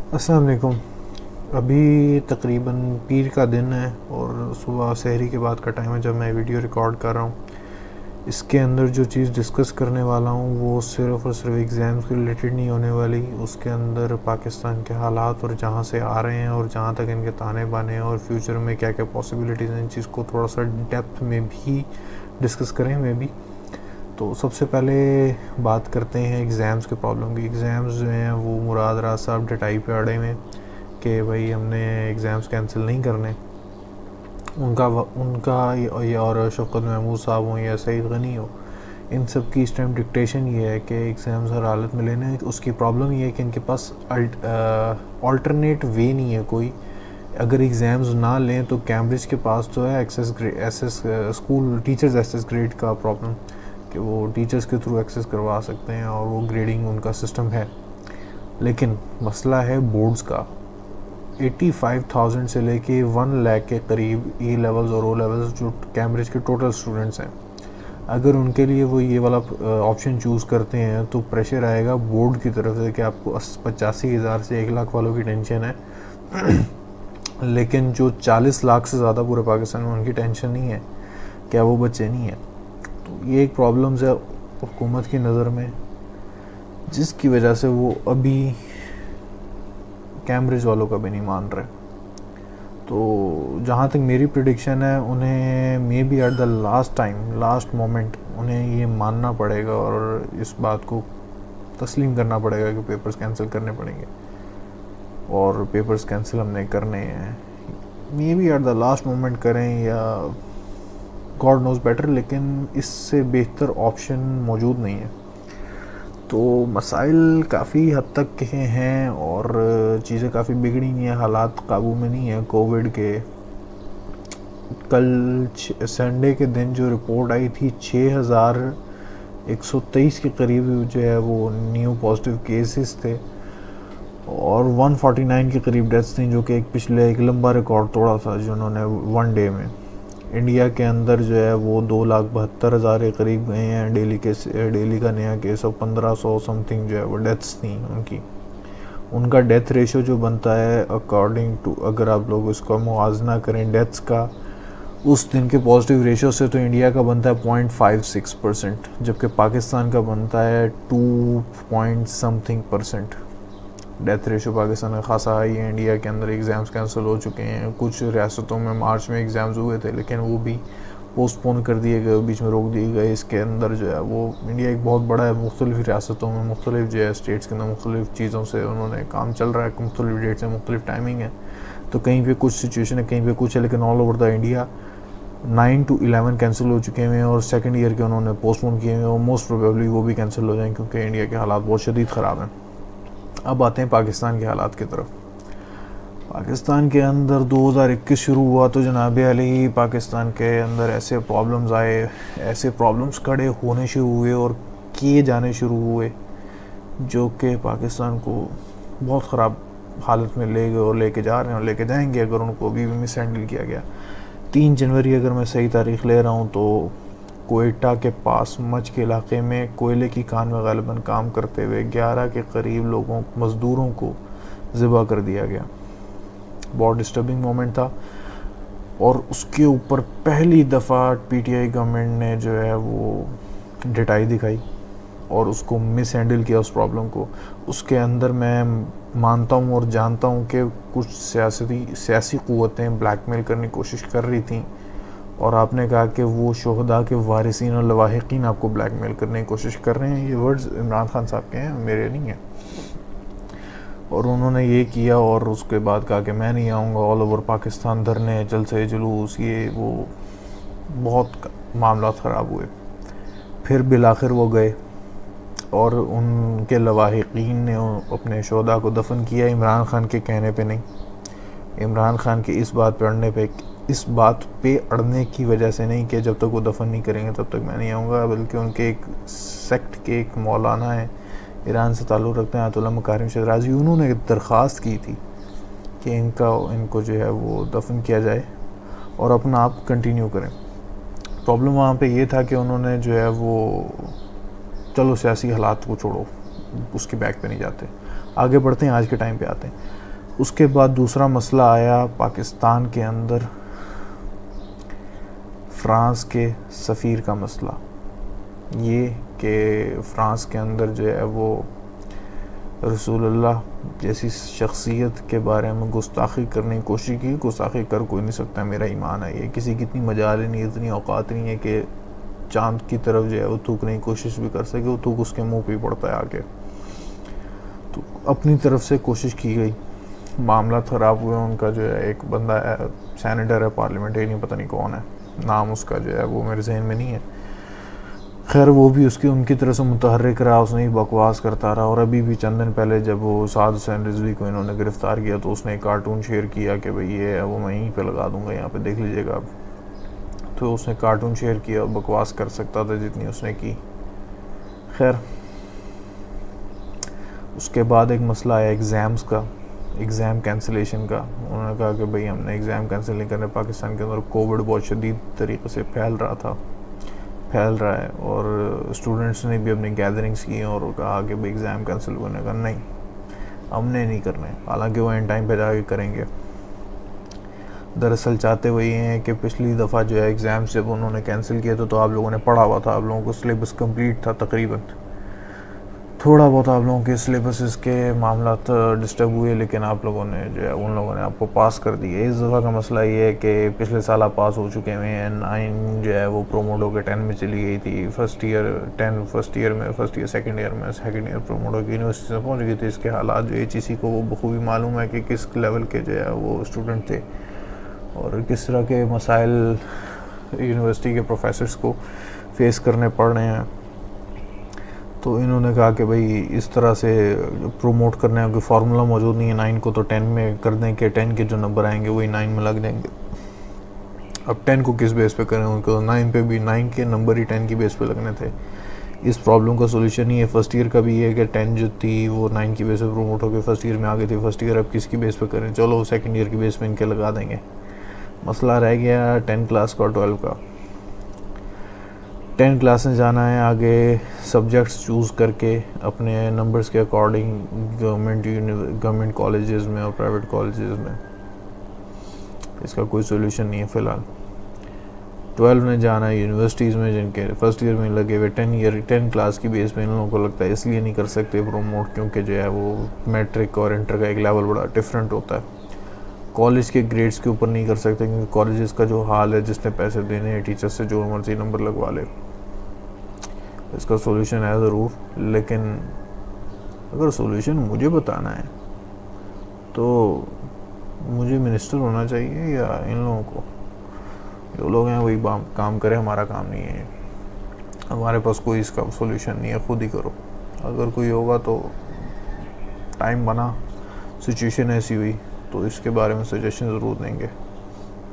अस्सलाम वालेकुम। अभी तकरीबन पीर का दिन है और सुबह सहरी के बाद का टाइम है जब मैं वीडियो रिकॉर्ड कर रहा हूँ। इसके अंदर जो चीज़ डिस्कस करने वाला हूँ वो सिर्फ़ और सिर्फ एग्ज़ाम्स के रिलेटेड नहीं होने वाली। उसके अंदर पाकिस्तान के हालात और जहाँ से आ रहे हैं और जहाँ तक इनके ताने बाने हैं और फ्यूचर में क्या क्या पॉसिबिलिटीज़ हैं, इन चीज़ को थोड़ा सा डेप्थ में भी डिस्कस करें में भी। तो सबसे पहले बात करते हैं एग्ज़ाम्स के प्रॉब्लम की। एग्ज़ाम्स जो हैं वो मुराद राज साहब डटाई पे अड़े में कि भाई हमने एग्ज़ाम्स कैंसिल नहीं करने। उनका और शौकत महमूद साहब हों या सईद गनी हो, इन सब की इस टाइम डिक्टेशन ये है कि एग्ज़ाम्स हर हालत में लेने। उसकी प्रॉब्लम ये है कि इनके पास अल्टरनेट वे नहीं है कोई। अगर एग्ज़ाम्स ना लें तो कैम्ब्रिज के पास तो है SS school teachers SS grade का प्रॉब्लम, कि वो टीचर्स के थ्रू एक्सेस करवा सकते हैं और वो ग्रेडिंग उनका सिस्टम है। लेकिन मसला है बोर्ड्स का। 85,000 से लेके 1 लाख के करीब ई लेवल्स और ओ लेवल्स जो कैम्ब्रिज के टोटल स्टूडेंट्स हैं, अगर उनके लिए वो ये वाला ऑप्शन चूज़ करते हैं तो प्रेशर आएगा बोर्ड की तरफ से कि आपको 85,000 से 1 लाख वालों की टेंशन है लेकिन जो 40 लाख से ज़्यादा पूरे पाकिस्तान में उनकी टेंशन नहीं है, क्या वो बच्चे नहीं हैं। तो ये एक प्रॉब्लम्स है हुकूमत की नज़र में, जिसकी वजह से वो अभी कैम्ब्रिज वालों का भी नहीं मान रहे। तो जहाँ तक मेरी प्रिडिक्शन है, उन्हें may be at the last moment उन्हें ये मानना पड़ेगा और इस बात को तस्लीम करना पड़ेगा कि पेपर्स कैंसिल करने पड़ेंगे और पेपर्स कैंसिल हमने करने हैं। May be at the last moment करें या गॉड नोज़ बेटर, लेकिन इससे बेहतर ऑप्शन मौजूद नहीं है। तो मसाइल काफ़ी हद तक के हैं और चीज़ें काफ़ी बिगड़ी नहीं है, हालात काबू में नहीं है कोविड के। कल संडे के दिन जो रिपोर्ट आई थी 6,123 के करीब जो है वो न्यू पॉजिटिव केसेस थे और 149 के करीब डेथ्स थी, जो कि एक लंबा रिकॉर्ड तोड़ा था जिन्होंने 1 डे में। इंडिया के अंदर जो है वो 2,72,000 के करीब गए हैं डेली का नया केस, और 1,500 समथिंग जो है वो डेथ्स थी उनकी। उनका डेथ रेशो जो बनता है अकॉर्डिंग टू, अगर आप लोग उसका मुआवजना करें डेथ्स का उस दिन के पॉजिटिव रेशो से, तो इंडिया का बनता है 0.56%, जबकि पाकिस्तान का बनता है 2 point something percent. Death ratio Pakistan का खासा हाई है। इंडिया के अंदर एग्ज़ाम्स कैंसिल हो चुके हैं, कुछ रियासतों में मार्च में एग्ज़ाम्स हुए थे लेकिन वो भी पोस्टपोन कर दिए गए, बीच में रोक दिए गए। इसके अंदर जो है वो इंडिया एक बहुत बड़ा है, मुख्तलिफ़ रियासतों में मुख्तलिफ जो है स्टेट्स के अंदर मुख्तलिफ चीज़ों से उन्होंने काम चल रहा है, मुख्तलिफ डेट से मुख्तलिफ टाइमिंग है। तो कहीं पे कुछ सिचुएशन है, कहीं पे कुछ है, लेकिन all over the India 9 to 11 cancel हो चुके हैं और सेकेंड ईयर के उन्होंने पोस्टपोन किए हैं और मोस्ट प्रोबेबली वो भी कैंसिल हो जाएँ क्योंकि इंडिया के हालात बहुत शदीद ख़राब हैं। अब आते हैं पाकिस्तान के हालात की तरफ। पाकिस्तान के अंदर 2021 शुरू हुआ तो जनाब अली पाकिस्तान के अंदर ऐसे प्रॉब्लम्स आए, ऐसे प्रॉब्लम्स खड़े होने शुरू हुए और किए जाने शुरू हुए जो कि पाकिस्तान को बहुत ख़राब हालत में ले गए और लेके जा रहे हैं और लेके जाएंगे अगर उनको अभी भी मिस हैंडल किया गया। 3 जनवरी अगर मैं सही तारीख ले रहा हूँ तो कोयटा के पास मच के इलाके में कोयले की खान में ग़ालिबन काम करते हुए 11 के करीब मज़दूरों को ज़िबा कर दिया गया। बहुत डिस्टर्बिंग मोमेंट था और उसके ऊपर पहली दफ़ा पीटीआई गवर्नमेंट ने जो है वो डिटाई दिखाई और उसको मिस हैंडल किया उस प्रॉब्लम को। उसके अंदर मैं मानता हूँ और जानता हूँ कि कुछ सियासी क़ुव्वतें ब्लैकमेल करने की कोशिश कर रही थी और आपने कहा कि वो शोहदा के वारिसीन और लवाहिकीन आपको ब्लैकमेल करने की कोशिश कर रहे हैं। ये वर्ड्स इमरान खान साहब के हैं, मेरे नहीं हैं। और उन्होंने ये किया और उसके बाद कहा कि मैं नहीं आऊँगा, ऑल ओवर पाकिस्तान धरने, जलसे जुलूस, ये वो, बहुत मामला ख़राब हुए। फिर बिलाखिर वो गए और उनके लवाहिकीन ने अपने शोहदा को दफन किया, इमरान खान के कहने पे नहीं। इमरान खान के इस बात पे अड़ने की वजह से नहीं कि जब तक वो दफन नहीं करेंगे तब तक मैं नहीं आऊँगा, बल्कि उनके एक सेक्ट के एक मौलाना है, ईरान से ताल्लुक़ रखते हैं, आयतुल्लाह मकारिम शराजी, उन्होंने दरख्वास्त की थी कि इनको जो है वो दफन किया जाए और अपना आप कंटिन्यू करें। प्रॉब्लम वहाँ पे ये था कि उन्होंने जो है वो, चलो सियासी हालात को छोड़ो, उसके बैक पे नहीं जाते, आगे बढ़ते हैं, आज के टाइम पे आते हैं। उसके बाद दूसरा मसला आया पाकिस्तान के अंदर, फ़्रांस के सफ़ीर का मसला। ये कि फ़्रांस के अंदर जो है वो रसूलुल्लाह जैसी शख्सियत के बारे में गुस्ताखी करने की कोशिश की। गुस्ताखी कर कोई नहीं सकता, मेरा ईमान है। ये किसी की इतनी मजाल नहीं, इतनी औकात नहीं है कि चांद की तरफ जो है वो थूकने की कोशिश भी कर सके, वो थूक उसके मुंह पे ही पड़ता है आके। तो अपनी तरफ से कोशिश की गई, मामला ख़राब हुए। उनका जो है एक बंदा है, सेनेटर है पार्लियामेंटेरियन, पता नहीं कौन है, नाम उसका जो है वो मेरे जहन में नहीं है। खैर वो भी उसकी उनकी तरफ से मुतहर्रिक रहा, उसने ही बकवास करता रहा। और अभी भी चंद दिन पहले जब वो साद हुसैन रिजवी को इन्होंने गिरफ़्तार किया तो उसने एक कार्टून शेयर किया कि भाई ये वो मैं यहीं पे लगा दूंगा, यहाँ पे देख लीजिएगा आप। तो उसने कार्टून शेयर किया, बकवास कर सकता था जितनी उसने की। खैर उसके बाद एक मसला आया एग्ज़ाम्स का, एग्ज़ाम कैंसिलेशन का। उन्होंने कहा कि भाई हमने एग्ज़ाम कैंसिल नहीं करने। पाकिस्तान के अंदर कोविड बहुत शदीद तरीके से फैल रहा है और स्टूडेंट्स ने भी अपनी गैदरिंग्स की और कहा कि भाई एग्ज़ाम कैंसिल करने का नहीं, हमने नहीं करना है। हालांकि वो एंड टाइम पे जाके करेंगे। दरअसल चाहते वही हैं कि पिछली दफ़ा जो है एग्ज़ाम्स जब उन्होंने कैंसिल किए तो आप लोगों ने पढ़ा हुआ था, आप लोगों को सिलेबस कंप्लीट था तकरीबन। थोड़ा बहुत आप लोगों के सिलेबस के मामला डिस्टर्ब हुए, लेकिन आप लोगों ने जो है उन लोगों ने आपको पास कर दिए। इस दफ़ा का मसला ये है कि पिछले साल आप पास हो चुके हैं। 9 जो है वो प्रोमोट होकर 10 में चली गई थी। First year second year promote होकर यूनिवर्सिटी में पहुंच गई थी। इसके हालात जो HEC को वो बखूबी मालूम है कि किस लेवल के जो है वो स्टूडेंट थे और किस तरह के मसाइल यूनिवर्सिटी के प्रोफेसर्स को फेस करने पड़ रहे हैं। तो इन्होंने कहा कि भाई इस तरह से प्रोमोट करने का कोई फार्मूला मौजूद नहीं है। 9 को तो 10 में कर दें कि 10 के जो नंबर आएंगे वही 9 में लग जाएंगे। अब 10 को किस बेस पे करें, उनको 9 पे भी 9 के नंबर ही 10 की बेस पे लगने थे। इस प्रॉब्लम का सोल्यूशन ही है फर्स्ट ईयर का भी है कि 10 जो थी वो 9 की बेस पे प्रोमोट होकर फर्स्ट ईयर में आ गई थी। फर्स्ट ईयर अब किसकी बेस पे करें, चलो सेकेंड ईयर की बेस पे इनके लगा देंगे। मसला रह गया 10 क्लास का और 12 का। 10 क्लास में जाना है, आगे सब्जेक्ट्स चूज़ करके अपने नंबर्स के अकॉर्डिंग गवर्नमेंट कॉलेजेस में और प्राइवेट कॉलेजेस में। इसका कोई सोल्यूशन नहीं है फ़िलहाल। 12 में जाना है यूनिवर्सिटीज़ में जिनके फर्स्ट ईयर में लगे हुए 10 क्लास की बेस पे इन लोगों को लगता है इसलिए नहीं कर सकते प्रोमोट क्योंकि जो है वो मैट्रिक और इंटर का एक लेवल बड़ा डिफरेंट होता है। कॉलेज के ग्रेड्स के ऊपर नहीं कर सकते क्योंकि कॉलेजेस का जो हाल है, जिसने पैसे देने हैं टीचर से जो मर्जी नंबर लगवा ले। इसका सॉल्यूशन है ज़रूर, लेकिन अगर सॉल्यूशन मुझे बताना है तो मुझे मिनिस्टर होना चाहिए या इन लोगों को, जो लोग हैं वही काम करें, हमारा काम नहीं है। हमारे पास कोई इसका सॉल्यूशन नहीं है, खुद ही करो। अगर कोई होगा तो टाइम बना, सिचुएशन ऐसी हुई तो इसके बारे में सजेशन ज़रूर देंगे।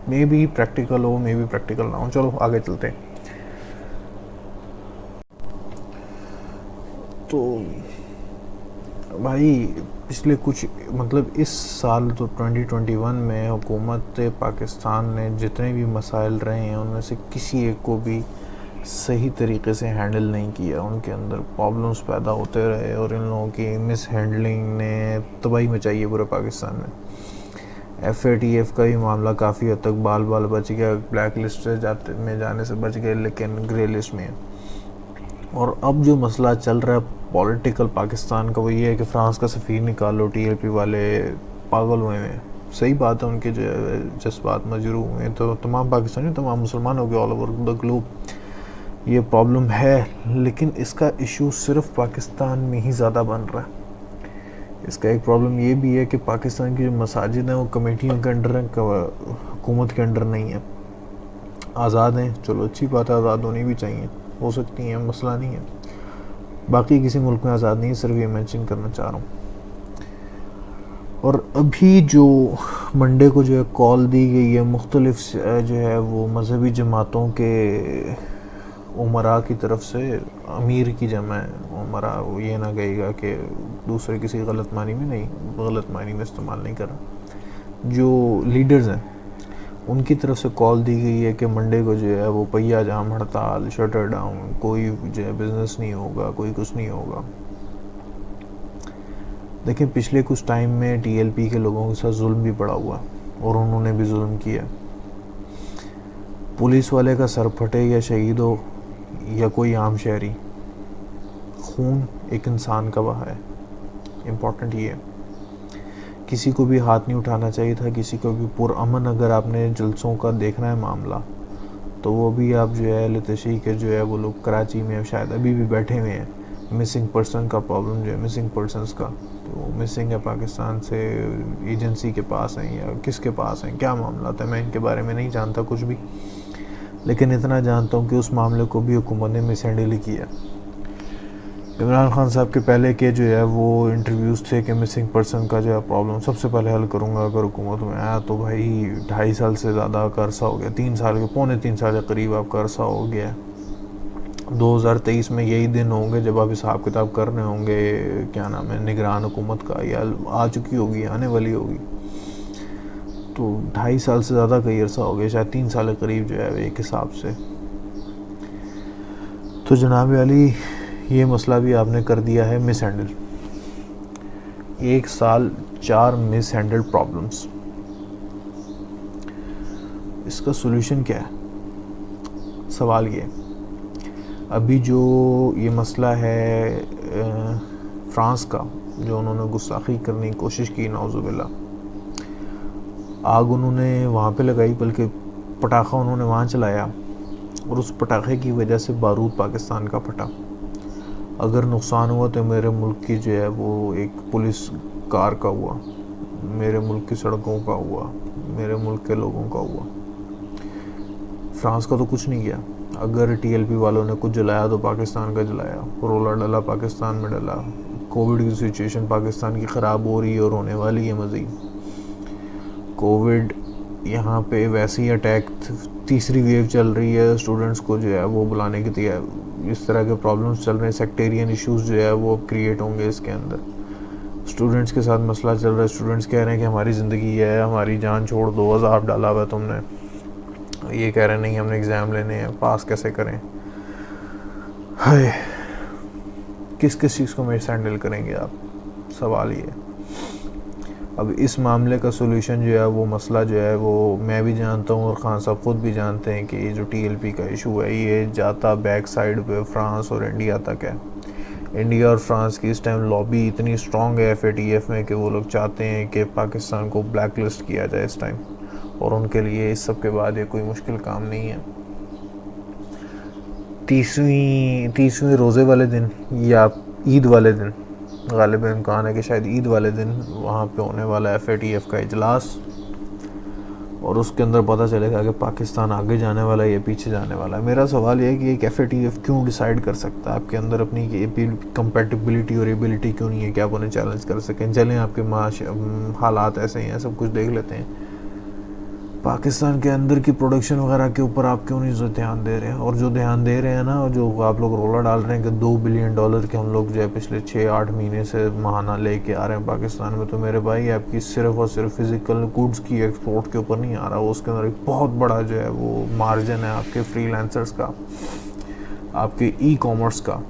मे बी प्रैक्टिकल हो, मे बी प्रैक्टिकल ना हो। चलो आगे चलते हैं। तो भाई पिछले कुछ मतलब इस साल तो 2021 में हुकूमत पाकिस्तान ने जितने भी मसाइल रहे हैं उनमें से किसी एक को भी सही तरीके से हैंडल नहीं किया। उनके अंदर प्रॉब्लम्स पैदा होते रहे और इन लोगों की मिस हैंडलिंग ने तबाही मचाई है पूरे पाकिस्तान में। FATF का भी मामला काफ़ी हद तक बाल बच गया, ब्लैक लिस्ट में जाने से बच गए, लेकिन ग्रे लिस्ट में है। और अब जो मसला चल रहा है पॉलिटिकल पाकिस्तान का वो ये है कि फ्रांस का सफ़ीर निकालो, TLP वाले पागल हुए हैं। सही बात है, उनके जज्बात मजरू हुए हैं। तो तमाम पाकिस्तानी, तमाम मुसलमानों के ऑल ओवर द ग्लोब ये प्रॉब्लम है, लेकिन इसका इशू सिर्फ पाकिस्तान में ही ज़्यादा बन रहा है। इसका एक प्रॉब्लम ये भी है कि पाकिस्तान की जो मसाजिद हैं वो कमेटियों के अंडर हैं, हुकूमत के अंडर नहीं है। आज़ाद हैं, चलो अच्छी बात है, आज़ाद होनी भी चाहिए, हो सकती हैं, मसला नहीं है। बाकी किसी मुल्क में आज़ाद नहीं है, सिर्फ ये मेंशन करना चाह रहा हूँ। और अभी जो मंडे को जो है कॉल दी गई है मुख्तलिफ जो है वो मजहबी जमातों के उमरा की तरफ से, अमीर की जमा है उमरा, वो ये ना कहेगा कि दूसरे किसी गलत मानी में नहीं, गलत मानी में इस्तेमाल नहीं कर रहा, जो लीडर्स हैं उनकी तरफ से कॉल दी गई है कि मंडे को जो है वो पहिया जाम, हड़ताल, शटर डाउन, कोई जो है बिज़नेस नहीं होगा, कोई कुछ नहीं होगा। देखिए पिछले कुछ टाइम में टीएलपी के लोगों के साथ जुल्म भी पड़ा हुआ और उन्होंने भी जुल्म किया। पुलिस वाले का सर फटे या शहीद हो या कोई आम शहरी, खून एक इंसान का बहा है। इम्पोर्टेंट ये है, किसी को भी हाथ नहीं उठाना चाहिए था, किसी को भी पुरअमन। अगर आपने जलसों का देखना है मामला तो वो भी आप जो है लतशी के जो है वो लोग कराची में शायद अभी भी बैठे हुए हैं। मिसिंग पर्सन का प्रॉब्लम जो है, मिसिंग पर्सनस का, तो वो मिसिंग है पाकिस्तान से, एजेंसी के पास हैं या किसके पास हैं, क्या मामला था, मैं इनके बारे में नहीं जानता कुछ भी, लेकिन इतना जानता हूँ कि उस मामले को भी हुकूमत ने मिस हैंडल किया। इमरान खान साहब के पहले के जो है वो इंटरव्यूज़ थे कि मिसिंग पर्सन का जो है प्रॉब्लम सबसे पहले हल करूँगा अगर हुकूमत में आया तो। भाई 2.5 साल से ज़्यादा का अरसा हो गया, 3 साल के, पौने 3 साल के करीब आपका अरसा हो गया। 2023 में यही दिन होंगे जब आप हिसाब किताब कर रहे होंगे, क्या नाम है, निगरान हुकूमत का, या आ चुकी होगी, आने वाली होगी। तो 2.5 साल से ज़्यादा का अरसा हो गया, शायद 3 साल के करीब जो है एक हिसाब से। तो जनाब अली, ये मसला भी आपने कर दिया है मिस हैंडल। 1 साल 4 मिस हैंडल प्रॉब्लम्स, इसका सोल्यूशन क्या है? सवाल ये, अभी जो ये मसला है फ्रांस का, जो उन्होंने गुस्ताखी करने की कोशिश की, नाउज़ुबिल्लाह, आग उन्होंने वहाँ पे लगाई, बल्कि पटाखा उन्होंने वहाँ चलाया और उस पटाखे की वजह से बारूद पाकिस्तान का फटा। अगर नुकसान हुआ तो मेरे मुल्क की जो है वो एक पुलिस कार का हुआ, मेरे मुल्क की सड़कों का हुआ, मेरे मुल्क के लोगों का हुआ। फ्रांस का तो कुछ नहीं किया। अगर टीएलपी वालों ने कुछ जलाया तो पाकिस्तान का जलाया, रोला डला पाकिस्तान में डला। कोविड की सिचुएशन पाकिस्तान की ख़राब हो रही है और होने वाली है मज़ीद। कोविड यहाँ पे वैसे ही अटैक, तीसरी वेव चल रही है, स्टूडेंट्स को जो है वो बुलाने की तैयारी, इस तरह के प्रॉब्लम्स चल रहे हैं, सेक्टेरियन इश्यूज़ जो है वो क्रिएट होंगे इसके अंदर। स्टूडेंट्स के साथ मसला चल रहा है, स्टूडेंट्स कह रहे हैं कि हमारी ज़िंदगी है, हमारी जान छोड़ दो, अज़ाब डाला हुआ तुमने। ये कह रहे हैं नहीं हमने एग्ज़ाम लेने हैं, पास कैसे करें। हाय, किस किस चीज़ को मिस हैंडल करेंगे आप? सवाल ये। अब इस मामले का सोल्यूशन जो है वो मसला जो है वो मैं भी जानता हूँ और खान साहब ख़ुद भी जानते हैं कि ये जो टीएलपी का इशू है ये जाता बैक साइड पे फ्रांस और इंडिया तक है। इंडिया और फ्रांस की इस टाइम लॉबी इतनी स्ट्रॉन्ग है FATF में कि वो लोग चाहते हैं कि पाकिस्तान को ब्लैक लिस्ट किया जाए इस टाइम, और उनके लिए इस सब के बाद ये कोई मुश्किल काम नहीं है। 30वें रोज़े वाले दिन या ईद वाले दिन, गालिबा इम्कान है कि शायद ईद वाले दिन, वहाँ पे होने वाला है FATF का इजलास, और उसके अंदर पता चलेगा कि पाकिस्तान आगे जाने वाला है या पीछे जाने वाला है। मेरा सवाल ये है कि एक FATF क्यों डिसाइड कर सकता है? आपके अंदर अपनी कंपेटिबिलिटी और एबिलिटी क्यों नहीं है कि आप उन्हें चैलेंज कर सकें? चलें, आपके हालात ऐसे हैं, सब कुछ देख लेते हैं। पाकिस्तान के अंदर की प्रोडक्शन वगैरह के ऊपर आप क्यों नहीं ध्यान दे रहे हैं? और जो ध्यान दे रहे हैं ना, जो आप लोग रोला डाल रहे हैं कि $2 बिलियन के हम लोग जो है पिछले 6-8 महीने से महाना लेके आ रहे हैं पाकिस्तान में, तो मेरे भाई आपकी सिर्फ और सिर्फ फिज़िकल गुड्स की एक्सपोर्ट के ऊपर नहीं आ रहा, उसके अंदर एक बहुत बड़ा जो है वो मार्जिन है आपके फ्रीलांसर्स का, आपके ई-कॉमर्स का।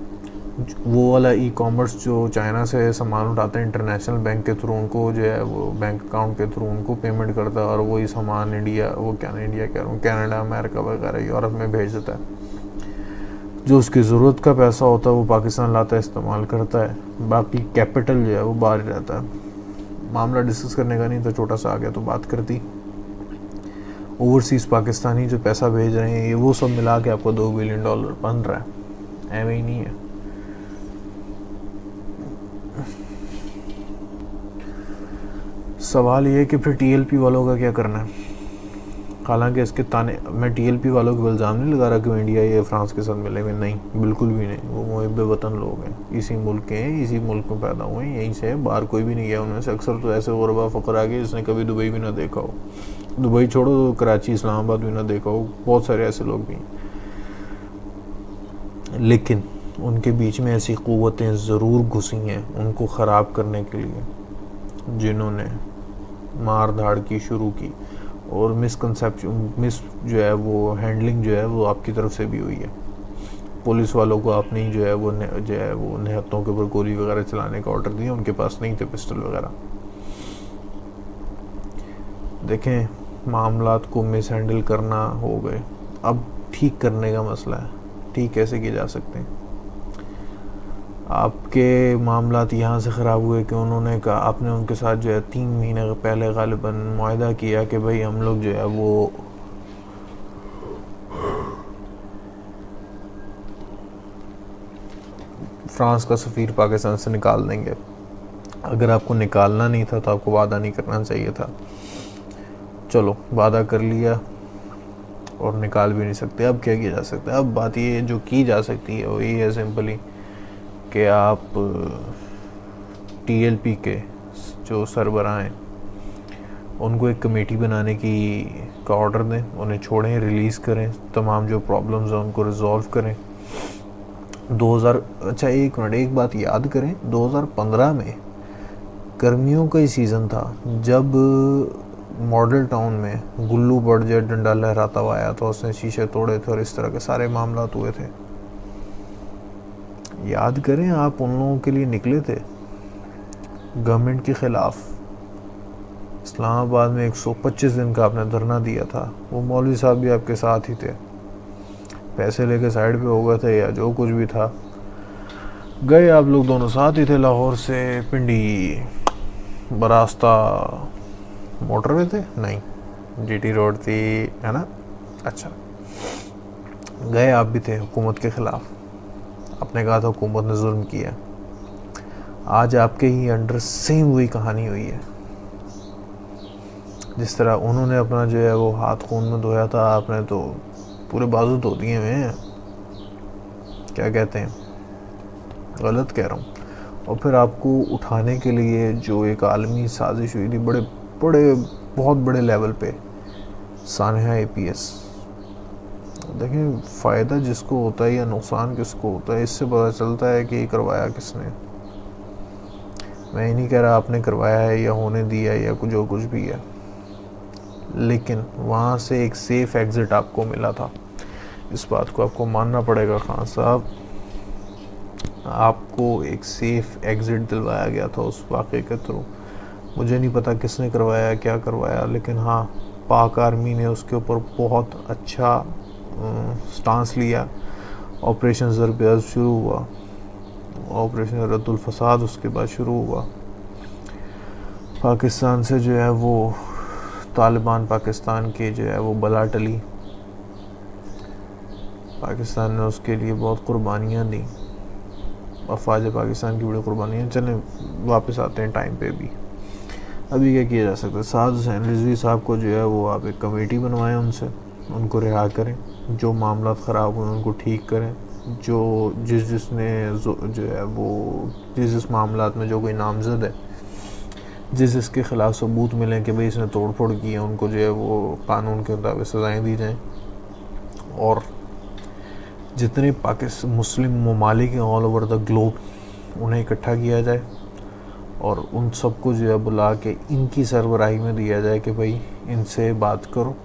वो वाला ई-कॉमर्स जो चाइना से सामान उठाते हैं इंटरनेशनल बैंक के थ्रू, उनको जो है वो बैंक अकाउंट के थ्रू उनको पेमेंट करता है, और वही सामान इंडिया, वो क्या नहीं, इंडिया कह रहा हूँ, कनाडा, अमेरिका वगैरह यूरोप में भेज देता है। जो उसकी ज़रूरत का पैसा होता है वो पाकिस्तान लाता है, इस्तेमाल करता है, बाकी कैपिटल जो है वो बाहर रहता है। मामला डिस्कस करने का नहीं तो छोटा सा आ गया तो बात करती। ओवरसीज़ पाकिस्तानी जो पैसा भेज रहे हैं ये वो सब मिला के आपको $2 बिलियन बन रहा है, एवं ही नहीं है। सवाल ये है कि फिर टीएलपी वालों का क्या करना है? हालांकि इसके ताने, मैं टीएलपी वालों को इल्ज़ाम नहीं लगा रहा कि वो इंडिया या फ्रांस के साथ मिले हुए, नहीं, बिल्कुल भी नहीं। वो मुहिब वतन लोग हैं, इसी मुल्क के हैं, इसी मुल्क में पैदा हुए हैं, यहीं से, बाहर कोई भी नहीं गया उनमें से। अक्सर तो ऐसे गुरबा फ़क़र आ गए जिसने कभी दुबई भी ना देखा हो, दुबई छोड़ो तो कराची, इस्लामाबाद भी ना देखा हो, बहुत सारे ऐसे लोग भी हैं। लेकिन उनके बीच में ऐसी क़ुव्वतें ज़रूर घुसी हैं उनको ख़राब करने के लिए, जिन्होंने मार धाड़ की शुरू की, और मिस जो है वो हैंडलिंग जो है वो आपकी तरफ से भी हुई है। पुलिस वालों को अपनी जो है वो निहत्तों के ऊपर गोली वगैरह चलाने का ऑर्डर दिया, उनके पास नहीं थे पिस्टल वगैरह। देखें, मामलात को मिस हैंडल करना हो गए, अब ठीक करने का मसला है। ठीक कैसे किए जा सकते हैं? आपके मामलात यहाँ से ख़राब हुए कि उन्होंने कहा, आपने उनके साथ जो है 3 महीने पहले ग़ालिबन मुआहदा किया कि भाई हम लोग जो है वो फ्रांस का सफ़ीर पाकिस्तान से निकाल देंगे। अगर आपको निकालना नहीं था तो आपको वादा नहीं करना चाहिए था। चलो, वादा कर लिया और निकाल भी नहीं सकते। अब क्या किया जा सकता है? अब बात ये जो की जा सकती है वो ये है सिंपली कि आप TLP के जो सरबराह हैं उनको एक कमेटी बनाने का ऑर्डर दें, उन्हें छोड़ें, रिलीज़ करें, तमाम जो प्रॉब्लम्स हैं उनको रिजॉल्व करें। 2000 अच्छा, एक मिनट, एक बात याद करें, 2015 में गर्मियों का ही सीज़न था जब मॉडल टाउन में गुल्लू बड़जे डंडा लहराता हुआ आया था, उसने शीशे तोड़े थे और इस तरह के सारे मामला हुए थे। याद करें, आप उन लोगों के लिए निकले थे गवर्नमेंट के ख़िलाफ़। इस्लामाबाद में 125 दिन का आपने धरना दिया था। वो मौलवी साहब भी आपके साथ ही थे, पैसे लेके साइड पे हो गए थे या जो कुछ भी था, गए आप लोग दोनों साथ ही थे। लाहौर से पिंडी बरास्ता मोटरवे थे, नहीं GT रोड थी, है ना? अच्छा, गए आप भी थे हुकूमत के ख़िलाफ़। आपने कहा था हुकूमत ने जुल्म किया। आज आपके ही अंडर सेम वही कहानी हुई है। जिस तरह उन्होंने अपना जो है वो हाथ खून में धोया था, आपने तो पूरे बाजू धो दिए हुए हैं। क्या कहते हैं? गलत कह रहा हूँ। और फिर आपको उठाने के लिए जो एक आलमी साजिश हुई थी बहुत बड़े लेवल पे, सानहा APS। देखें, फ़ायदा जिसको होता है या नुकसान किसको होता है, इससे पता चलता है कि ये करवाया किसने। मैं ये नहीं कह रहा आपने करवाया है या होने दिया या जो कुछ भी है, लेकिन वहाँ से एक सेफ़ एग्ज़िट आपको मिला था। इस बात को आपको मानना पड़ेगा खान साहब, आपको एक सेफ़ एग्ज़िट दिलवाया गया था उस वाक़े के थ्रू। मुझे नहीं पता किसने करवाया, क्या करवाया, लेकिन हाँ, पाक आर्मी ने उसके ऊपर बहुत अच्छा स्टांस लिया। ऑपरेशन ज़रब शुरू हुआ, ऑपरेशन रद्दुल फसाद उसके बाद शुरू हुआ। पाकिस्तान से जो है वो तालिबान पाकिस्तान के जो है वो बला टली। पाकिस्तान ने उसके लिए बहुत कुर्बानियाँ दी, अफवाज पाकिस्तान की बड़ी कुर्बानियाँ। चलें वापस आते हैं टाइम पे भी। अभी क्या किया जा सकता है? साद हुसैन रिजवी साहब को जो है वो आप एक कमेटी बनवाएं, उनको रिहा करें, जो मामला ख़राब हुए उनको ठीक करें, जो जिसने जो है वो जिस मामलात में जो कोई नामजद है, जिसके ख़िलाफ़ सबूत मिलें कि भाई इसने तोड़ फोड़ की है, उनको जो है वो कानून के मुताबिक सज़ाएँ दी जाएँ। और जितने मुस्लिम ममालिक हैं ऑल ओवर द ग्लोब, उन्हें इकट्ठा किया जाए और उन सबको जो है बुला के इनकी सरबराही में दिया जाए कि भाई इनसे बात करो,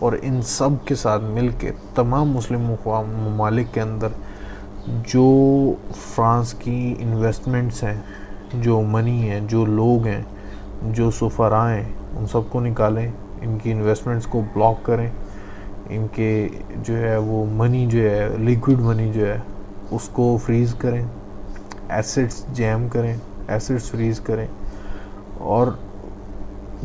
और इन सब के साथ मिल के तमाम मुस्लिम ममालिक के अंदर जो फ्रांस की इन्वेस्टमेंट्स हैं, जो मनी है, जो लोग हैं, जो सुफरा हैं, उन सबको निकालें, इनकी इन्वेस्टमेंट्स को ब्लॉक करें, इनके जो है वो मनी जो है, लिक्विड मनी जो है, उसको फ्रीज़ करें, एसेट्स जैम करें, एसेट्स फ्रीज़ करें। और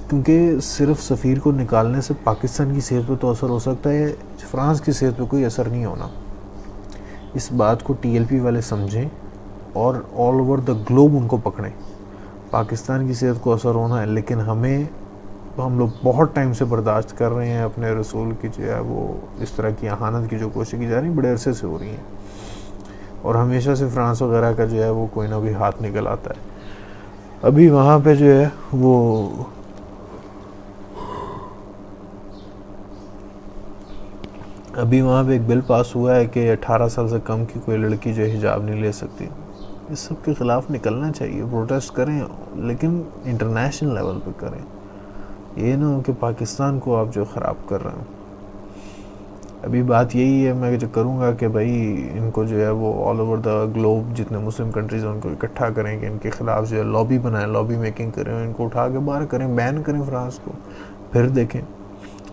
क्योंकि सिर्फ सफ़ीर को निकालने से पाकिस्तान की सेहत पे तो असर हो सकता है, फ्रांस की सेहत पे कोई असर नहीं होना। इस बात को TLP वाले समझें और ऑल ओवर द ग्लोब उनको पकड़ें। पाकिस्तान की सेहत को असर होना है, लेकिन हम लोग बहुत टाइम से बर्दाश्त कर रहे हैं अपने रसूल की जो है वो इस तरह की अहानत की जो कोशिश की जा रही, बड़े अरसे से हो रही हैं, और हमेशा से फ्रांस वगैरह का जो है वो कोई ना कोई हाथ निकल आता है। अभी वहाँ पे जो है वो एक बिल पास हुआ है कि 18 साल से कम की कोई लड़की जो है हिजाब नहीं ले सकती। इस सब के ख़िलाफ़ निकलना चाहिए, प्रोटेस्ट करें, लेकिन इंटरनेशनल लेवल पे करें। ये ना हो कि पाकिस्तान को आप जो ख़राब कर रहे हो। अभी बात यही है, मैं जो करूँगा कि भाई इनको जो है वो ऑल ओवर द ग्लोब जितने मुस्लिम कंट्रीज़ हैं उनको इकट्ठा करें कि इनके ख़िलाफ़ जो है लॉबी बनाएं, लॉबी मेकिंग करें, इनको उठा के बाहर करें, बैन करें फ्रांस को। फिर देखें,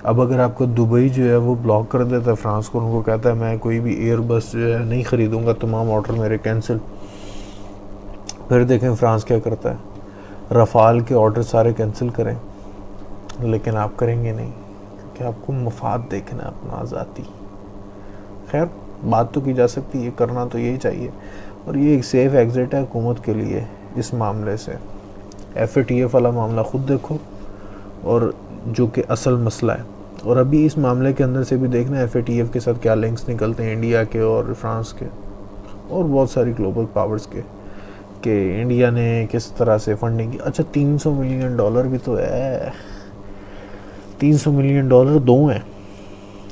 अब अगर आपको दुबई जो है वो ब्लॉक कर देता है फ्रांस को, उनको कहता है मैं कोई भी एयरबस जो है नहीं ख़रीदूँगा, तमाम ऑर्डर मेरे कैंसिल, फिर देखें फ्रांस क्या करता है, रफ़ाल के ऑर्डर सारे कैंसिल करें। लेकिन आप करेंगे नहीं कि आपको मफाद देखना है अपना ज़ाती। खैर बात तो की जा सकती है, करना तो यही चाहिए, और ये एक सेफ़ एग्ज़िट है हुकूमत के लिए इस मामले से। FATF वाला मामला ख़ुद देखो, और जो कि असल मसला है, और अभी इस मामले के अंदर से भी देखना FATF के साथ क्या लिंक्स निकलते हैं इंडिया के और फ्रांस के और बहुत सारी ग्लोबल पावर्स के, कि इंडिया ने किस तरह से फंडिंग की। अच्छा, $300 मिलियन भी तो है, $300 मिलियन दो हैं,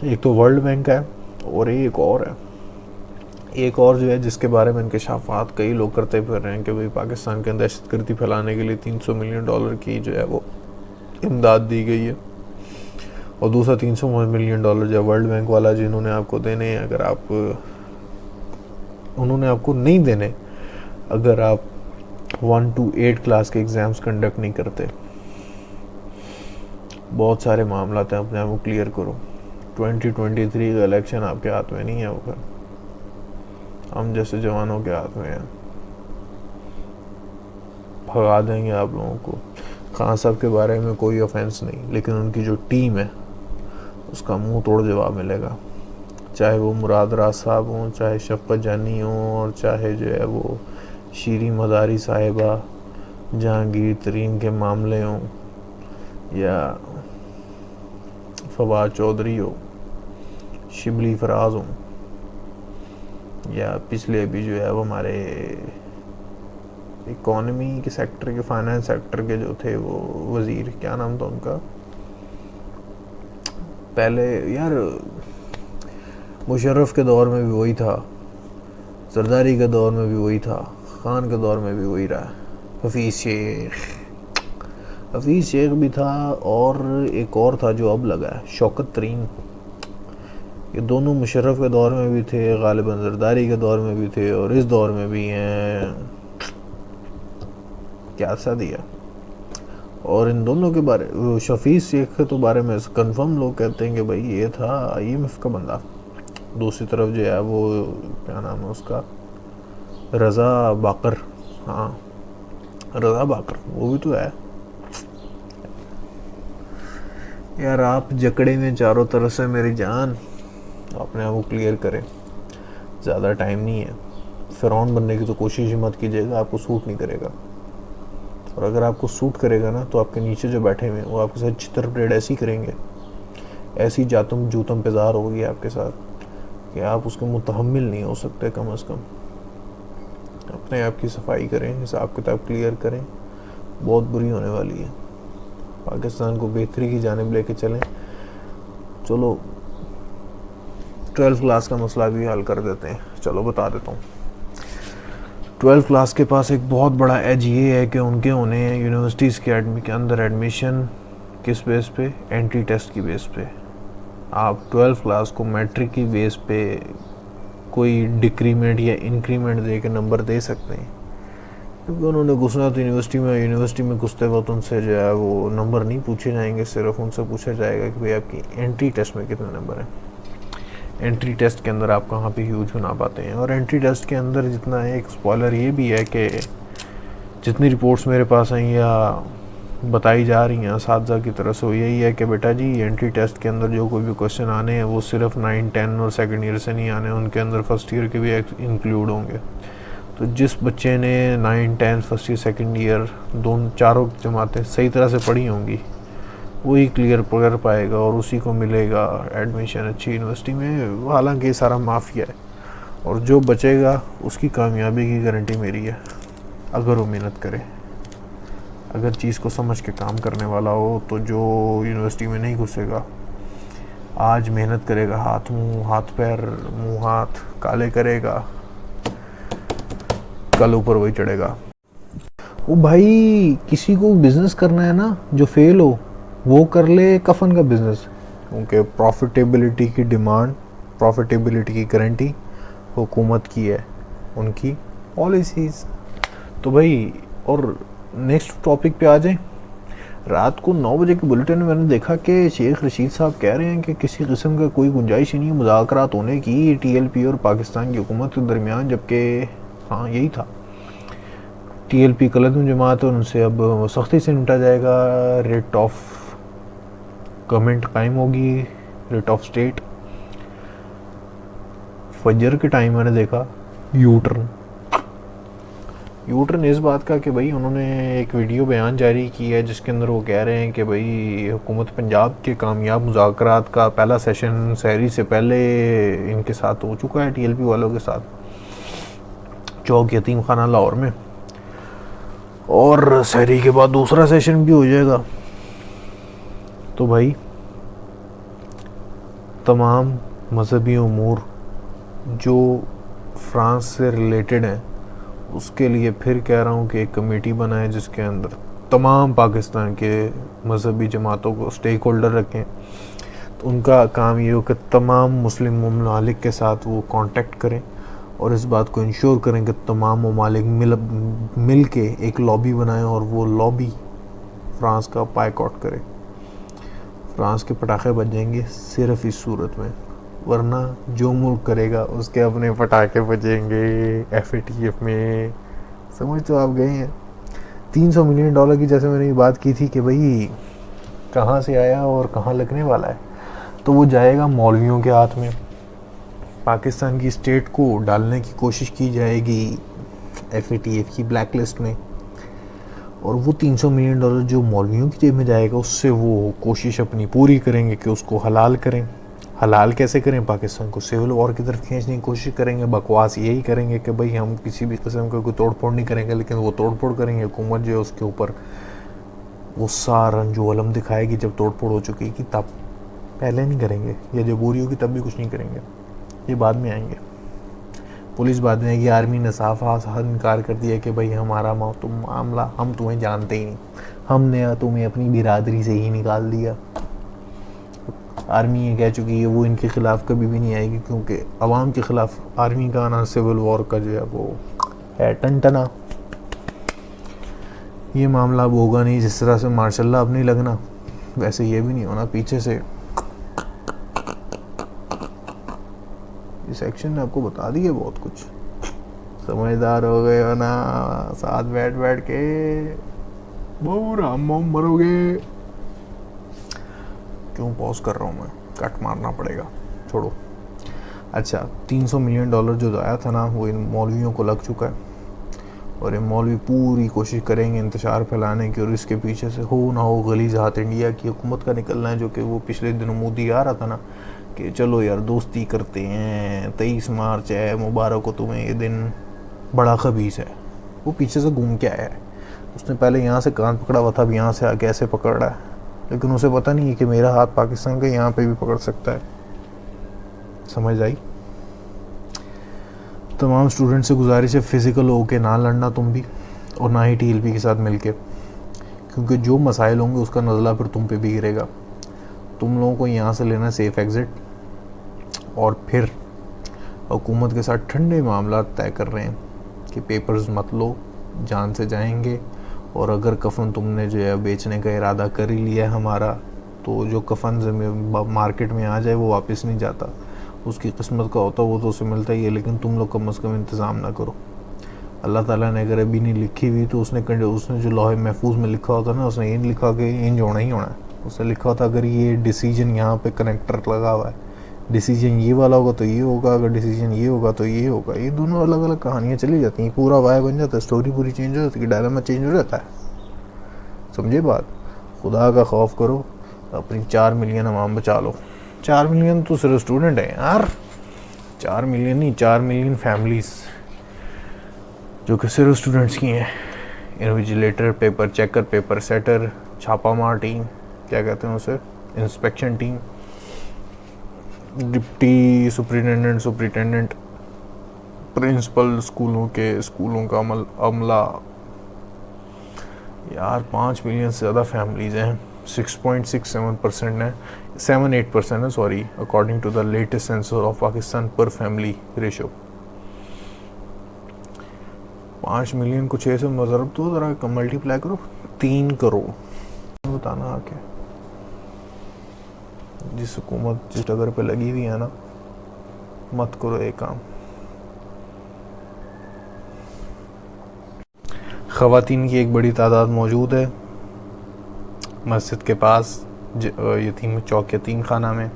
एक तो वर्ल्ड बैंक का है और एक और है, एक और जो है जिसके बारे में इंकशाफात कई लोग करते फिर रहे हैं कि भाई पाकिस्तान के अंदर दहशतगर्दी फैलाने के लिए $300 मिलियन की जो है वो इमदाद दी गई है, और दूसरा $300 मिलियन जो है वर्ल्ड बैंक वाला जिन्होंने आपको देने हैं, अगर आप उन्होंने आपको नहीं देने अगर आप 1 to 8 क्लास के एग्ज़ाम्स कंडक्ट नहीं करते। बहुत सारे मामला हैं, अपने आप को क्लियर करो। 2023 का इलेक्शन आपके हाथ में नहीं है, वो हम जैसे जवानों के हाथ में है, भगा देंगे आप लोगों को। खान साहब के बारे में कोई ऑफेंस नहीं, लेकिन उनकी जो टीम है उसका मुंह तोड़ जवाब मिलेगा, चाहे वो मुराद राज साहब हों, चाहे शफकत जानी हो, और चाहे जो है वो शीरी मदारी साहिबा, जहांगीर तरीन के मामले हों, या फवाद चौधरी हो, शिबली फराज हो, या पिछले अभी जो है वो हमारे इकोनॉमी के सेक्टर के, फाइनेंस सेक्टर के जो थे वो वज़ीर, क्या नाम था उनका पहले यार, मुशर्रफ के दौर में भी वही था, जरदारी के दौर में भी वही था, खान के दौर में भी वही रहा, हफीज़ शेख भी था, और एक और था जो अब लगा है शौकत तरीन। ये दोनों मुशर्रफ के दौर में भी थे, गालिबन जरदारी के दौर में भी थे, और इस दौर में भी हैं। क्या सा दिया। और इन दोनों के बारे, शफीज़ शेख के तो बारे में कंफर्म लोग कहते हैं कि भाई ये था IMF का बंदा। दूसरी तरफ जो है वो क्या नाम है उसका, रज़ा बाकर, हाँ रज़ा बाकर, वो भी तो है यार। आप जकड़े में चारों तरफ से मेरी जान, अपने आप को क्लियर करें, ज़्यादा टाइम नहीं है। फ़िरौन बनने की तो कोशिश ही मत कीजिएगा, आपको सूट नहीं करेगा, और अगर आपको सूट करेगा ना तो आपके नीचे जो बैठे हुए हैं वो आपके साथ चित्र परेड ऐसी करेंगे, ऐसी जातम जूतम पेजार होगी आपके साथ कि आप उसके मुतहम्मिल नहीं हो सकते। कम अज़ कम अपने आप की सफाई करें, हिसाब किताब क्लियर करें, बहुत बुरी होने वाली है। पाकिस्तान को बेहतरी की जानिब लेके चलें। चलो 12th क्लास का मसला भी हल कर देते हैं, चलो बता देता हूँ। 12th क्लास के पास एक बहुत बड़ा एज ये है कि उनके होने यूनिवर्सिटीज़ के अंदर एडमिशन किस बेस पे, एंट्री टेस्ट की बेस पे। आप 12th क्लास को मैट्रिक की बेस पे कोई डिक्रीमेंट या इंक्रीमेंट दे के नंबर दे सकते हैं, क्योंकि उन्होंने घुसना तो यूनिवर्सिटी में घुसते वक्त उनसे जो है वो नंबर नहीं पूछे जाएंगे, सिर्फ उनसे पूछा जाएगा कि भाई आपकी एंट्री टेस्ट में कितने नंबर हैं। एंट्री टेस्ट के अंदर आप कहाँ पे ह्यूज बना पाते हैं। और एंट्री टेस्ट के अंदर जितना है, एक स्पॉइलर ये भी है कि जितनी रिपोर्ट्स मेरे पास आई या बताई जा रही हैं असातिज़ा की तरफ से, वो यही है कि बेटा जी एंट्री टेस्ट के अंदर जो कोई भी क्वेश्चन आने हैं वो सिर्फ 9, 10 और सेकेंड ईयर से नहीं आने, उनके अंदर फर्स्ट ईयर के भी इंक्लूड होंगे। तो जिस बच्चे ने 9, 10 फर्स्ट ईयर सेकेंड ईयर दोनों चारों जमातें सही तरह से पढ़ी होंगी वही क्लियर कर पाएगा, और उसी को मिलेगा एडमिशन अच्छी यूनिवर्सिटी में। हालांकि ये सारा माफिया है, और जो बचेगा उसकी कामयाबी की गारंटी मेरी है, अगर वो मेहनत करे, अगर चीज़ को समझ के काम करने वाला हो। तो जो यूनिवर्सिटी में नहीं घुसेगा, आज मेहनत करेगा, हाथ पैर मुँह हाथ काले करेगा, कल ऊपर वही चढ़ेगा। वो भाई किसी को बिजनेस करना है ना, जो फेल हो वो कर ले कफन का बिजनेस, क्योंकि प्रॉफिटेबिलिटी की डिमांड प्रॉफिटेबिलिटी की गारंटी हुकूमत की है, उनकी पॉलिसीज़। तो भाई और नेक्स्ट टॉपिक पे आ जाएं। रात को 9 बजे के बुलेटिन में मैंने देखा कि शेख रशीद साहब कह रहे हैं कि किसी किस्म का कोई गुंजाइश ही नहीं मुज़ाकरात होने की TLP और पाकिस्तान की हुकूमत के दरमियान, जबकि हाँ यही था, TLP कलदम जमात और उनसे अब सख्ती से निपटा जाएगा, रेट ऑफ गवर्नमेंट कायम होगी, रेट ऑफ स्टेट। फजर के टाइम मैंने देखा यूटर्न इस बात का कि भाई उन्होंने एक वीडियो बयान जारी की है जिसके अंदर वो कह रहे हैं कि भाई हुकूमत पंजाब के कामयाब मुज़ाकरात का पहला सेशन सहरी से पहले इनके साथ हो चुका है, TLP वालों के साथ चौक यतीम खाना लाहौर में, और सहरी के बाद दूसरा सेशन भी हो जाएगा। तो भाई तमाम मजहबी उमूर जो फ्रांस से रिलेटेड हैं उसके लिए फिर कह रहा हूँ कि एक कमेटी बनाए जिसके अंदर तमाम पाकिस्तान के मजहबी जमातों को स्टेक होल्डर रखें। तो उनका काम ये हो कि तमाम मुस्लिम ममालिक के साथ वो कांटेक्ट करें और इस बात को इंश्योर करें कि तमाम ममालिक मिल के एक लॉबी बनाएं और वो लॉबी फ्रांस का बायकॉट करे। फ्रांस के पटाखे बज जाएंगे सिर्फ इस सूरत में, वरना जो मुल्क करेगा उसके अपने पटाखे बजेंगे FATF में। समझ तो आप गए हैं। $300 मिलियन की जैसे मैंने ये बात की थी कि भाई कहाँ से आया और कहाँ लगने वाला है, तो वो जाएगा मौलवियों के हाथ में। पाकिस्तान की स्टेट को डालने की कोशिश की जाएगी FATF की ब्लैक लिस्ट में, और वो $300 मिलियन जो मौलवियों की जेब में जाएगा उससे वो कोशिश अपनी पूरी करेंगे कि उसको हलाल करें। हलाल कैसे करें? पाकिस्तान को सिविल वॉर की तरफ खींचने की कोशिश करेंगे। बकवास यही करेंगे कि भाई हम किसी भी किस्म का कोई तोड़ फोड़ नहीं करेंगे, लेकिन वो तोड़ फोड़ करेंगे। हुकूमत जो है उसके ऊपर गुस्सा रंजो अलम दिखाएगी जब तोड़ फोड़ हो चुकी कि तब, पहले नहीं करेंगे, या जब बुरी होगी तब भी कुछ नहीं करेंगे, ये बाद में आएंगे। पुलिस बाद में आएगी। आर्मी ने साफ इनकार कर दिया कि भाई हमारा मामला, हम तुम्हें जानते ही नहीं, हमने तुम्हें अपनी बिरादरी से ही निकाल दिया। आर्मी ये कह चुकी है वो इनके ख़िलाफ़ कभी भी नहीं आएगी, क्योंकि अवाम के ख़िलाफ़ आर्मी का आना सिविल वॉर का जो है वो है टनटना। ये मामला अब होगा नहीं। जिस तरह से मार्शल्लाह अब नहीं लगना, वैसे ये भी नहीं होना पीछे से। इस एक्शन ने आपको बता दिया बहुत कुछ। समझदार हो गए हो ना, साथ बैठ बैठ के पूरा मोम मरोगे। क्यों पॉज कर रहा हूँ मैं, कट मारना पड़ेगा, छोड़ो। अच्छा, $300 मिलियन जो आया था ना, वो इन मौलवियों को लग चुका है, और ये मौलवी पूरी कोशिश करेंगे इंतशार फैलाने की, और इसके पीछे से हो ना हो गलीज़ हाथ इंडिया की हुकूमत का निकलना है। जो कि वो पिछले दिनों मोदी आ रहा था ना कि चलो यार दोस्ती करते हैं, 23 मार्च है, मुबारक हो तुम्हें ये दिन, बड़ा खबीस है। वो पीछे से घूम के आया है। उसने पहले यहाँ से कान पकड़ा हुआ था, अब यहाँ से आके ऐसे पकड़ रहा है, लेकिन उसे पता नहीं है कि मेरा हाथ पाकिस्तान का यहाँ पे भी पकड़ सकता है। समझ आई? तमाम स्टूडेंट से गुजारिश है फिज़िकल हो के ना लड़ना तुम भी, और ना ही TLP के साथ मिलके, क्योंकि जो मसाइल होंगे उसका नज़ला फिर तुम पे भी गिरेगा। तुम लोगों को यहाँ से लेना सेफ़ एग्ज़िट, और फिर हुकूमत के साथ ठंडे मामला तय कर रहे हैं कि पेपर्स मत लो, जान से जाएंगे। और अगर कफ़न तुमने जो है बेचने का इरादा कर ही लिया है हमारा, तो जो कफ़न मार्केट में आ जाए वो वापस नहीं जाता, उसकी किस्मत का होता वो तो उसे मिलता ही है, लेकिन तुम लोग कम अज़ कम इंतज़ाम ना करो। अल्लाह ताला ने अगर अभी नहीं लिखी हुई तो उसने जो लौहे महफूज में लिखा होता ना, उसने ये नहीं लिखा कि इंज होना ही होना है। उसने लिखा होता अगर ये डिसीजन यहाँ पे कनेक्टर लगा हुआ है, डिसीजन ये वाला होगा तो ये होगा, अगर डिसीजन ये होगा तो ये होगा। ये दोनों अलग अलग कहानियाँ चली जाती हैं, पूरा वाया बन जाता है, स्टोरी पूरी चेंज हो जाती है, डायनामा चेंज हो जाता है। समझे बात? खुदा का खौफ करो, अपनी 4 मिलियन अवाम बचा लो। 4 मिलियन तो सिर्फ स्टूडेंट हैं यार, 4 मिलियन नहीं, 4 मिलियन फैमिलीज़ जो कि सिर्फ स्टूडेंट्स की हैं। Invigilator, paper checker, paper setter, छापामार टीम, क्या कहते हैं उसे, inspection team, deputy superintendent, principal स्कूलों का अमला। यार 5 मिलियन से ज़्यादा फैमिलीज़ हैं, 6.67% है, 7-8% है sorry, according to the latest census of Pakistan पर फैमिली रेशो। 5 मिलियन को 6 से मजरब तो ज़रा मल्टीप्लाई करो, 3 करोड़। बताना आके जिस हुकूमत जिस डगर पे लगी हुई है ना, मत करो ये काम। ख़वातीन की एक बड़ी तादाद मौजूद है मस्जिद के पास यतीम चौक यतीम खाना में।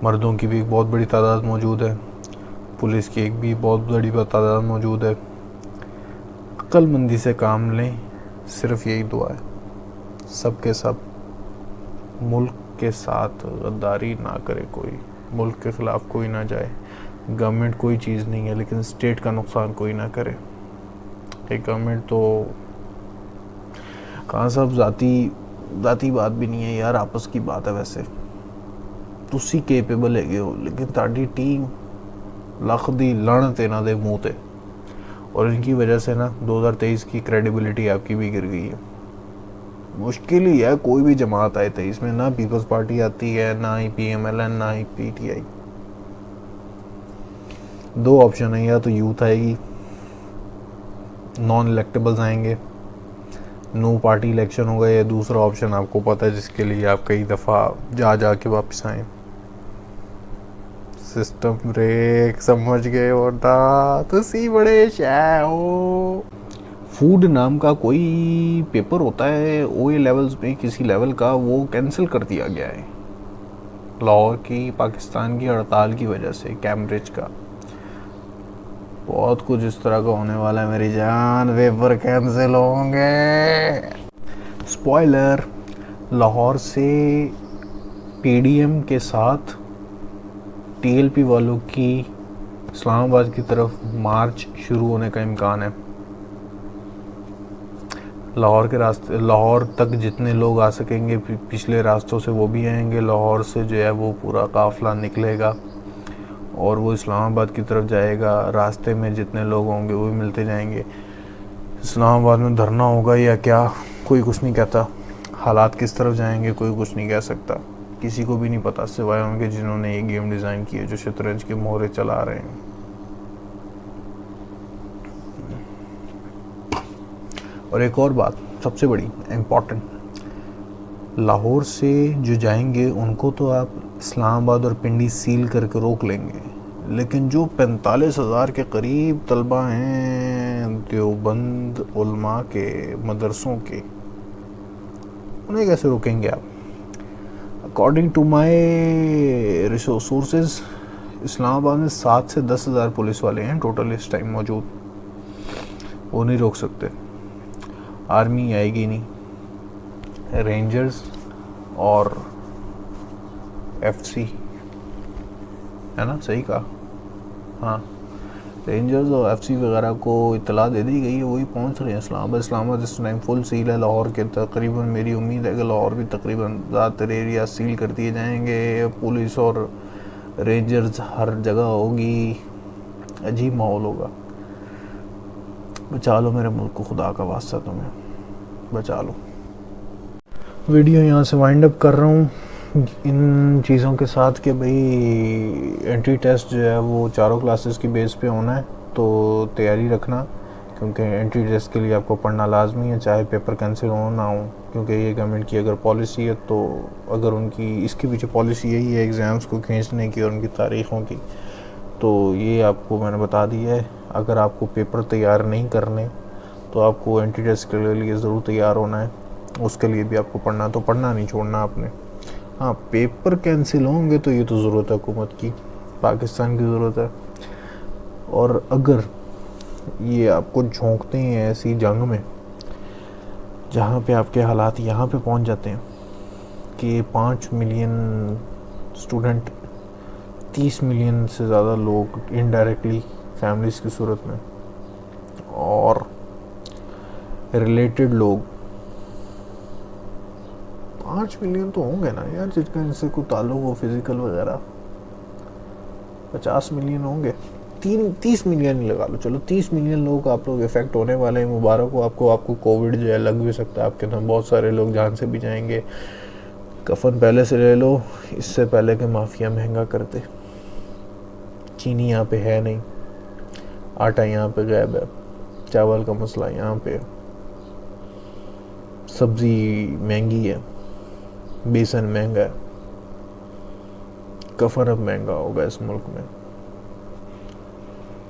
मर्दों की भी एक बहुत बड़ी तादाद मौजूद है। पुलिस की एक भी बहुत बड़ी तादाद मौजूद है। अक्लमंदी से काम लें, सिर्फ यही दुआ है सब के सब। मुल्क के साथ गद्दारी ना करे कोई, मुल्क के ख़िलाफ़ कोई ना जाए। गवर्नमेंट कोई चीज़ नहीं है, लेकिन स्टेट का नुकसान कोई ना करे। एक गवर्नमेंट तो कहाँ साहब ज़ाती बात भी नहीं है यार, आपस की बात है। वैसे तुसी केपेबल है हो, लेकिन ताड़ी टीम लख दी लानत इन्हां दे मूँह ते, और इनकी वजह से ना 2023 की क्रेडिबिलिटी आपकी भी गिर गई है। मुश्किल ही है कोई भी जमात आए 23 में, ना पीपल्स पार्टी आती है, ना ही PMLN, ना ही PTI। 2 ऑप्शन है, या तो यूथ आएगी, नॉन इलेक्टेबल्स आएंगे, नो पार्टी इलेक्शन होगा, या दूसरा ऑप्शन आपको पता है जिसके लिए आप कई दफ़ा जा के वापस आए, सिस्टम ब्रेक। समझ गए होता तो सी बड़े शय हो। फूड नाम का कोई पेपर होता है OA लेवल्स में किसी लेवल का, वो कैंसिल कर दिया गया है लाहौर की पाकिस्तान की हड़ताल की वजह से। कैम्ब्रिज का बहुत कुछ इस तरह का होने वाला है मेरी जान, पेपर कैंसिल होंगे। स्पॉइलर, लाहौर से PDM के साथ TLP वालों की इस्लामाबाद की तरफ मार्च शुरू होने का इम्कान है। लाहौर के रास्ते, लाहौर तक जितने लोग आ सकेंगे पिछले रास्तों से वो भी आएंगे। लाहौर से जो है वो पूरा काफ़िला निकलेगा और वो इस्लामाबाद की तरफ जाएगा। रास्ते में जितने लोग होंगे वो भी मिलते जाएंगे। इस्लामाबाद में धरना होगा या क्या, कोई कुछ नहीं कहता। हालात किस तरफ जाएंगे कोई कुछ नहीं कह सकता, किसी को भी नहीं पता सिवाय उनके जिन्होंने ये गेम डिज़ाइन किए, जो शतरंज के मोहरे चला रहे हैं। और एक और बात सबसे बड़ी इम्पॉर्टेंट, लाहौर से जो जाएंगे उनको तो आप इस्लामाबाद और पिंडी सील करके रोक लेंगे, लेकिन जो 45,000 के करीब तलबा हैं देवबंद उलमा के मदरसों के, उन्हें कैसे रोकेंगे आप? According to my resources, Islamabad में 7 से 10,000 पुलिस वाले हैं टोटल इस टाइम मौजूद। वो नहीं रोक सकते। आर्मी आएगी नहीं, रेंजर्स और FC है ना, सही कहा, हाँ, रेंजर्स और FC वगैरह को इतला दे दी गई है, वही पहुंच रहे हैं इस्लामाबाद इस टाइम फुल सील है। लाहौर के तकरीबन मेरी उम्मीद है कि लाहौर भी तकरीबन ज़्यादातर एरिया सील कर दिए जाएंगे। पुलिस और रेंजर्स हर जगह होगी, अजीब माहौल होगा। बचा लो मेरे मुल्क को, खुदा का वास्ता तुम्हें बचा लो। वीडियो यहाँ से वाइंड अप कर रहा हूँ इन चीज़ों के साथ कि भाई एंट्री टेस्ट जो है वो 4 क्लासेस की बेस पे होना है, तो तैयारी रखना, क्योंकि एंट्री टेस्ट के लिए आपको पढ़ना लाजमी है, चाहे पेपर कैंसिल हो ना हो। क्योंकि ये गवर्नमेंट की अगर पॉलिसी है, तो अगर उनकी इसके पीछे पॉलिसी यही है एग्ज़ाम्स को खींचने की और उनकी तारीख़ों की, तो ये आपको मैंने बता दिया है। अगर आपको पेपर तैयार नहीं करने तो आपको एंट्री टेस्ट के लिए ज़रूर तैयार होना है, उसके लिए भी आपको पढ़ना, तो पढ़ना नहीं छोड़ना आपने। हाँ, पेपर कैंसिल होंगे तो ये तो ज़रूरत है हुकूमत की, पाकिस्तान की ज़रूरत है। और अगर ये आपको झोंकते हैं ऐसी जंग में जहाँ पे आपके हालात यहाँ पे पहुँच जाते हैं कि 5 मिलियन स्टूडेंट, 30 मिलियन से ज़्यादा लोग इनडायरेक्टली फैमिलीज़ की सूरत में, और रिलेटेड लोग 5 मिलियन तो होंगे ना यार, जिनका इनसे कोई ताल्लुक हो फिज़िकल वगैरह, 50 मिलियन होंगे। 30 मिलियन ही लगा लो, चलो 30 मिलियन लोग आप लोग इफेक्ट होने वाले हैं। मुबारक हो आपको कोविड जो है लग भी सकता है आपके, तो बहुत सारे लोग जान से भी जाएंगे। कफन पहले से ले लो, इससे पहले के माफिया महंगा करते। चीनी यहाँ पे है नहीं, आटा यहाँ पे गायब है, चावल का मसला यहाँ पे, सब्जी महंगी है, बेसन महंगा है, कफन अब महंगा होगा इस मुल्क में।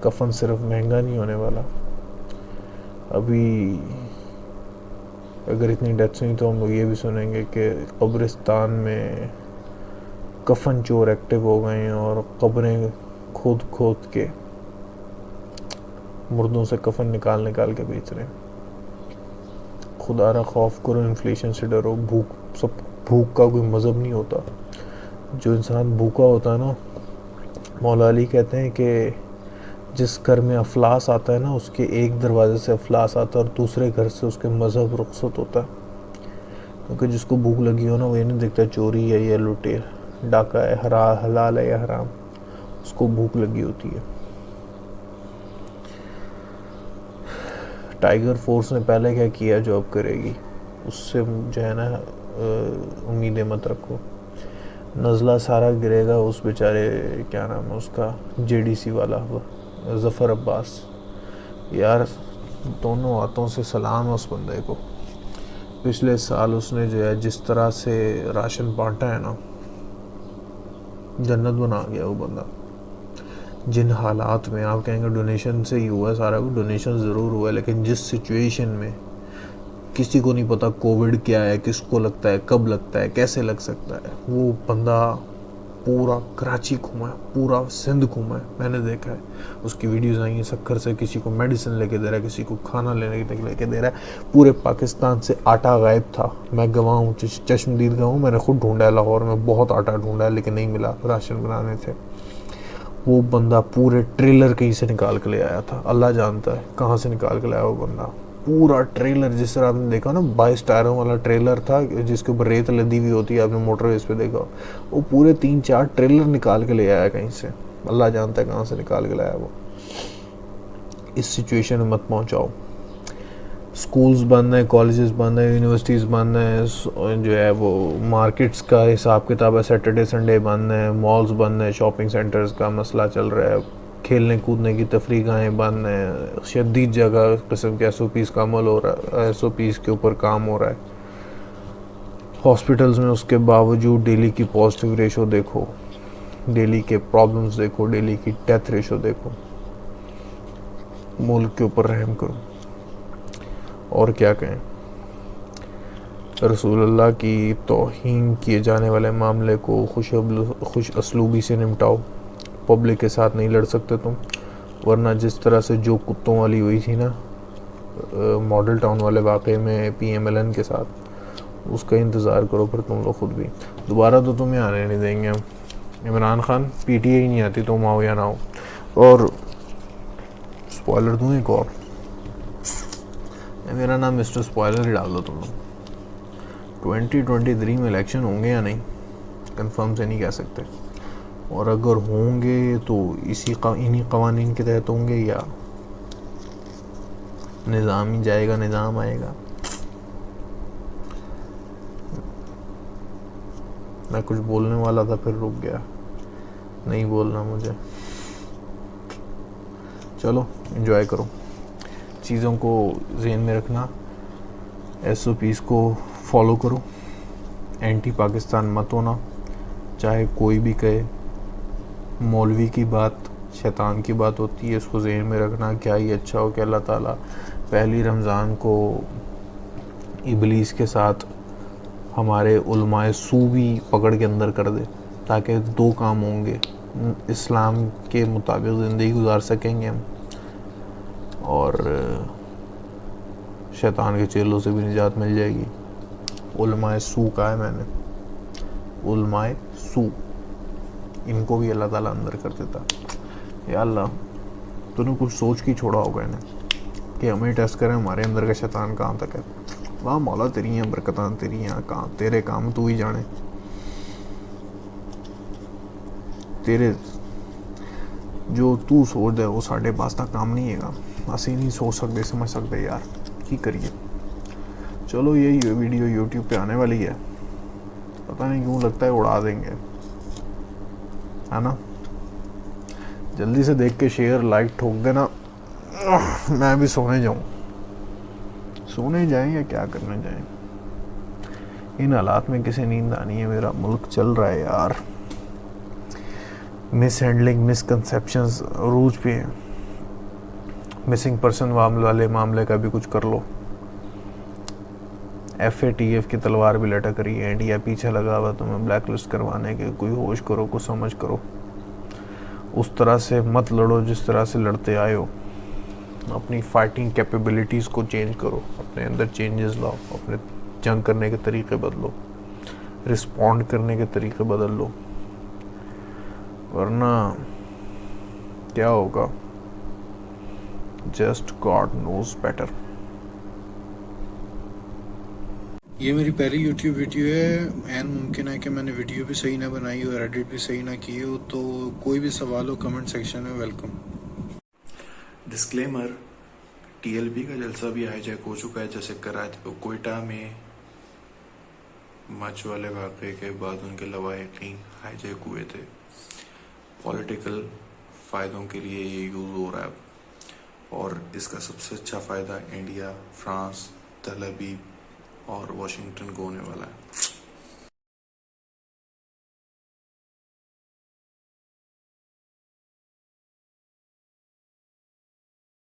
कफन सिर्फ महंगा नहीं होने वाला, अभी अगर इतनी डेथ्स हुई तो हम लोग ये भी सुनेंगे कि कब्रिस्तान में कफन चोर एक्टिव हो गए हैं और कब्रें खोद खोद के मुर्दों से कफन निकाल निकाल के बेच रहे हैं। खुदारा खौफ करो, इन्फ्लेशन से डरो, भूख का कोई मज़हब नहीं होता। जो इंसान भूखा होता है ना, मौला अली कहते हैं कि जिस घर में अफलास आता है ना, उसके एक दरवाजे से अफलास आता है और दूसरे घर से उसके मज़हब रुखसत होता है। क्योंकि जिसको भूख लगी हो ना, वो ये नहीं देखता चोरी है या लुटेर, डाका है, हलाल है या हराम, उसको भूख लगी होती है। टाइगर फोर्स ने पहले क्या किया जो अब करेगी, उससे जो है ना उम्मीदें मत रखो। नज़ला सारा गिरेगा उस बेचारे, क्या नाम है उसका, जेडीसी वाला ज़फ़र अब्बास, यार दोनों हाथों से सलाम है उस बंदे को। पिछले साल उसने जो है जिस तरह से राशन बांटा है ना, जन्नत बना गया वो बंदा। जिन हालात में, आप कहेंगे डोनेशन से ही हुआ सारा कुछ, डोनेशन ज़रूर हुआ है, लेकिन जिस सिचुएशन में किसी को नहीं पता कोविड क्या है, किसको लगता है, कब लगता है, कैसे लग सकता है, वो बंदा पूरा कराची घूमा है, पूरा सिंध घूमा है, मैंने देखा है। उसकी वीडियोज़ आई हैं, शक्कर से किसी को मेडिसिन लेके दे रहा है, किसी को खाना लेके दे रहा है। पूरे पाकिस्तान से आटा गायब था। मैं गवाह हूँ, चश्मदीद गवाह हूँ, मैंने खुद ढूंढा है, लाहौर में बहुत आटा ढूंढा है लेकिन नहीं मिला, राशन बनाने थे। वो बंदा पूरे ट्रेलर कहीं से निकाल के ले आया था, अल्लाह जानता है कहाँ से निकाल के लाया वो बंदा। पूरा ट्रेलर, जिस तरह आपने देखा ना 22 टायरों वाला ट्रेलर था जिसके ऊपर रेत लदी हुई होती है, आपने मोटरवेज पे देखा, वो पूरे 3-4 ट्रेलर निकाल के ले आया कहीं से, अल्लाह जानता है कहाँ से निकाल के लाया वो। इस सिचुएशन में मत पहुँचाओ। स्कूल्स बंद हैं, कॉलेजेस बंद हैं, यूनिवर्सिटीज़ बंद हैं, जो है वो मार्केट्स का हिसाब किताब है, सैटरडे संडे बंद है, मॉल्स बंद हैं, शॉपिंग सेंटर्स का मसला चल रहा है, खेलने कूदने की तफरीगाहें बंद हैं, शदीद जगह किस्म के SOPs का अमल हो रहा है, SOPs के ऊपर काम हो रहा है हॉस्पिटल्स में। उसके बावजूद डेली की पॉजिटिव रेशो देखो, डेली के प्रॉब्लम्स देखो, डेली की डेथ रेशो देखो। मुल्क के ऊपर रहम करो। और क्या कहें, रसूलुल्लाह की तौहीन किए जाने वाले मामले को खुश असलूबी से निपटाओ। पब्लिक के साथ नहीं लड़ सकते तुम, वरना जिस तरह से जो कुत्तों वाली हुई थी ना मॉडल टाउन वाले वाक़े में PMLN के साथ, उसका इंतज़ार करो फिर तुम लोग खुद भी। दोबारा तो तुम्हें आने नहीं देंगे हम। इमरान खान PTI ही नहीं आती, तुम आओ या ना हो। और स्पॉइलर दूँ एक और, मेरा नाम मिस्टर स्पॉइलर ही डाल दो तुम लोग। 2023 में इलेक्शन होंगे या नहीं कंफर्म से नहीं कह सकते, और अगर होंगे तो इन्हीं कवानीन के तहत होंगे या निज़ाम ही जाएगा, निज़ाम आएगा। मैं कुछ बोलने वाला था फिर रुक गया, नहीं बोलना मुझे। चलो एंजॉय करो, चीज़ों को ज़हन में रखना, SOPs को फॉलो करो, एंटी पाकिस्तान मत होना। चाहे कोई भी कहे, मौलवी की बात शैतान की बात होती है, इसको ज़हन में रखना। क्या ही अच्छा हो कि अल्लाह ताला पहली रमज़ान को इबलीस के साथ हमारे उलमाए सू भी पकड़ के अंदर कर दे, ताकि 2 काम होंगे, इस्लाम के मुताबिक ज़िंदगी गुजार सकेंगे हम, और शैतान के चेलों से भी निजात मिल जाएगी। उलमाए सू कहा है मैंने, उलमाए सू, इनको भी अल्लाह ताला अंदर कर देता। या अल्लाह, तूने कुछ सोच के छोड़ा होगा इन्हें कि हमें टेस्ट करें हमारे अंदर का शैतान कहाँ तक है। वाह मौला, तेरी हैं बरकतां, तेरी हैं, कहाँ तेरे काम तू ही जाने। तेरे जो तू सोचदा है वो साढ़े पास तक काम नहीं है। असी नहीं सोच सकते समझ सकते यार, की करिए। चलो ये वीडियो यूट्यूब पे आने वाली है, पता नहीं क्यों लगता है उड़ा देंगे, है ना। जल्दी से देख के शेयर लाइक ठोक देना। मैं भी सोने जाऊँ, सोने जाएं या क्या करने जाएं। इन हालात में किसी नींद आनी है। मेरा मुल्क चल रहा है यार, मिस हैंडलिंग, मिसकंसेप्शंस रूज पे हैं। मिसिंग पर्सन वाले मामले का भी कुछ कर लो। FATF की तलवार भी लटक रही है, इंडिया पीछे लगा हुआ तुम्हें ब्लैक लिस्ट करवाने के। कोई होश करो, कुछ समझ करो। उस तरह से मत लड़ो जिस तरह से लड़ते आए हो। अपनी फाइटिंग कैपेबिलिटीज़ को चेंज करो, अपने अंदर चेंजेस लाओ, अपने जंग करने के तरीके बदलो, रिस्पॉन्ड करने के तरीके बदल लो, वरना क्या होगा जस्ट गॉड नोज बेटर। ये मेरी पहली YouTube वीडियो है। एन मुमकिन है कि मैंने वीडियो भी सही ना बनाई हो और एडिट भी सही ना की हो, तो कोई भी सवाल हो कमेंट सेक्शन में वेलकम। डिस्क्लेमर, TLB का जलसा भी हाईजैक हो चुका है, जैसे कोयटा में मच वाले वाक़े के बाद उनके लवाहिकीन हाईजैक हुए थे। पॉलिटिकल फ़ायदों के लिए ये यूज़ हो रहा है और इसका सबसे अच्छा फ़ायदा इंडिया, फ्रांस, तल अवीव और वाशिंगटन को होने वाला है।